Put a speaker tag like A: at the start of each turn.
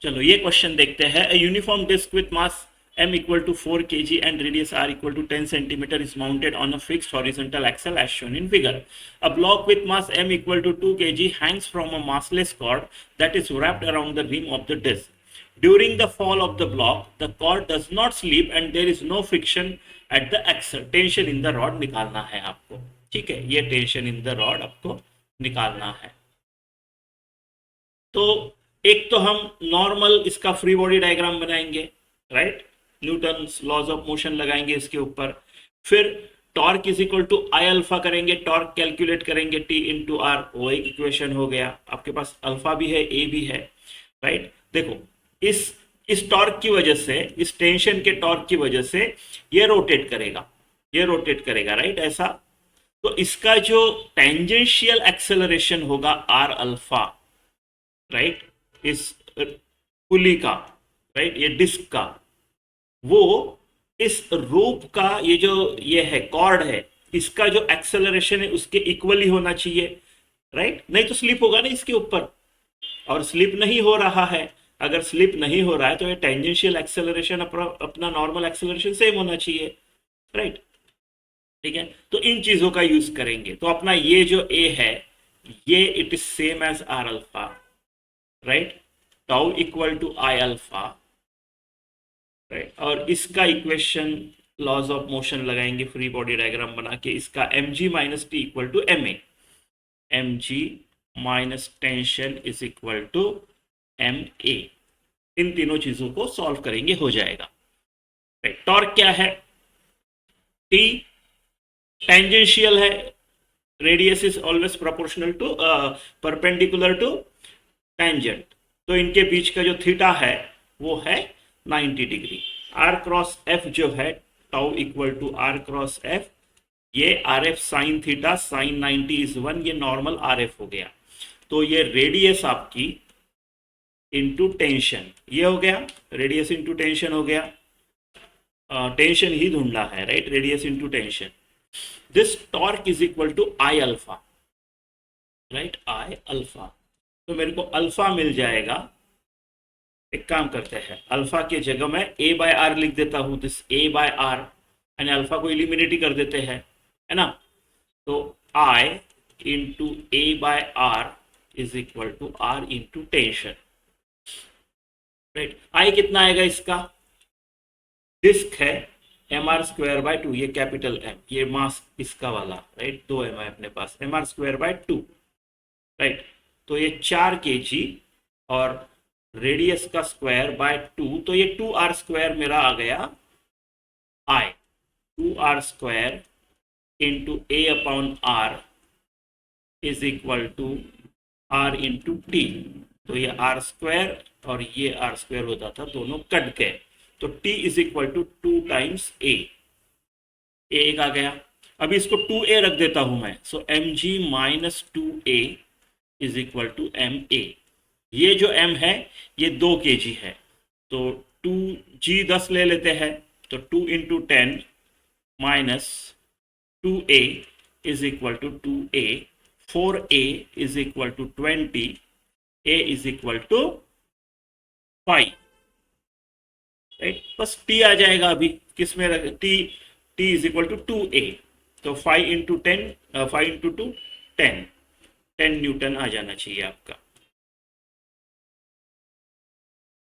A: चलो ये क्वेश्चन देखते हैं। A uniform disk with mass m equal to 4 kg and radius r equal to 10 centimeter is mounted on a fixed horizontal axle as shown in figure. A block with mass m equal to 2 kg hangs from a massless cord that is wrapped around the rim of the disk. During the fall of the block, the cord does not slip and there is no friction at the axle. Tension in the rod निकालना है आपको, ठीक है, ये tension in the rod आपको निकालना है। तो एक तो हम नॉर्मल इसका फ्री बॉडी डायग्राम बनाएंगे, right, Newton laws of motion लगाएंगे इसके ऊपर, फिर torque is equal to I alpha करेंगे, टॉर्क कैलकुलेट करेंगे टी इंटू आर, वो एक इक्वेशन हो गया। आपके पास अल्फा भी है, ए भी है, राइट। देखो इस टॉर्क की वजह से, इस टेंशन के टॉर्क की वजह से ये रोटेट करेगा, ये रोटेट करेगा, राइट, ऐसा। तो इसका जो टेंजेंशियल एक्सेलरेशन होगा आर अल्फा, राइट, इस पुली का, राइट, ये डिस्क का, वो इस रोप का ये जो ये है कॉर्ड है, इसका जो एक्सेलरेशन है उसके इक्वली होना चाहिए, राइट। नहीं तो स्लिप होगा ना इसके ऊपर, और स्लिप नहीं हो रहा है। अगर स्लिप नहीं हो रहा है तो ये टेंजेंशियल एक्सेलरेशन अपना नॉर्मल एक्सेलरेशन सेम होना चाहिए, राइट, ठीक है। तो इन चीजों का यूज करेंगे। तो अपना ये जो ए है, ये it is same as R alpha, right, tau equal to I alpha, right. और इसका इक्वेशन लॉज ऑफ मोशन लगाएंगे फ्री बॉडी डायग्राम बना के, इसका M G minus T equal to M A, M G minus tension is equal to M A. इन तीनों चीजों को सॉल्व करेंगे, हो जाएगा, राइट। टॉर्क क्या है, टी टेंजेंशियल है, radius is always proportional to perpendicular to tangent, तो इनके बीच का जो थीटा है वो है 90 डिग्री। आर क्रॉस एफ जो है tau equal to R cross F, ये R F sine theta sine 90 is 1, ये नॉर्मल आर एफ हो गया। तो ये रेडियस आपकी इंटू टेंशन, ये हो गया, रेडियस इंटू टेंशन हो गया, टेंशन ही ढूंढना है, right, radius into tension. This torque is equal to I alpha, right, I alpha. तो मेरे को अल्फा मिल जाएगा, एक काम करते हैं, अल्फा के जगह मैं ए बाय आर लिख देता हूं, दिस ए बाय आर, यानी अल्फा को इलिमिनेट ही कर देते हैं, है ना। तो I into A by R is equal to R into tension, right. I कितना आएगा इसका, डिस्क है एम आर स्क्वायर बाय 2, ये कैपिटल एम, ये मास इसका वाला, राइट, 2 एम आई अपने पास, M R square by 2, right. तो ये 4 kg और रेडियस का स्क्वायर बाय 2, तो ये 2r स्क्वायर मेरा आ गया I, 2r square into A upon R is equal to R into T. तो ये आर स्क्वायर और ये आर स्क्वायर होता था, दोनों कट गए, तो T is equal to 2 times A, एक आ गया। अभी इसको 2a रख देता हूं मैं, so M G minus 2a is equal to M A. ये जो m है ये 2 kg है, तो 2g 10 ले लेते हैं, तो 2 into 10 minus 2a is equal to 2a, 4a is equal to 20, a is equal to 5, right. बस t आ जाएगा, अभी किस में रख, t is equal to 2a, तो 5 इंटू 10, 5 इंटू 2 10 न्यूटन आ जाना चाहिए आपका।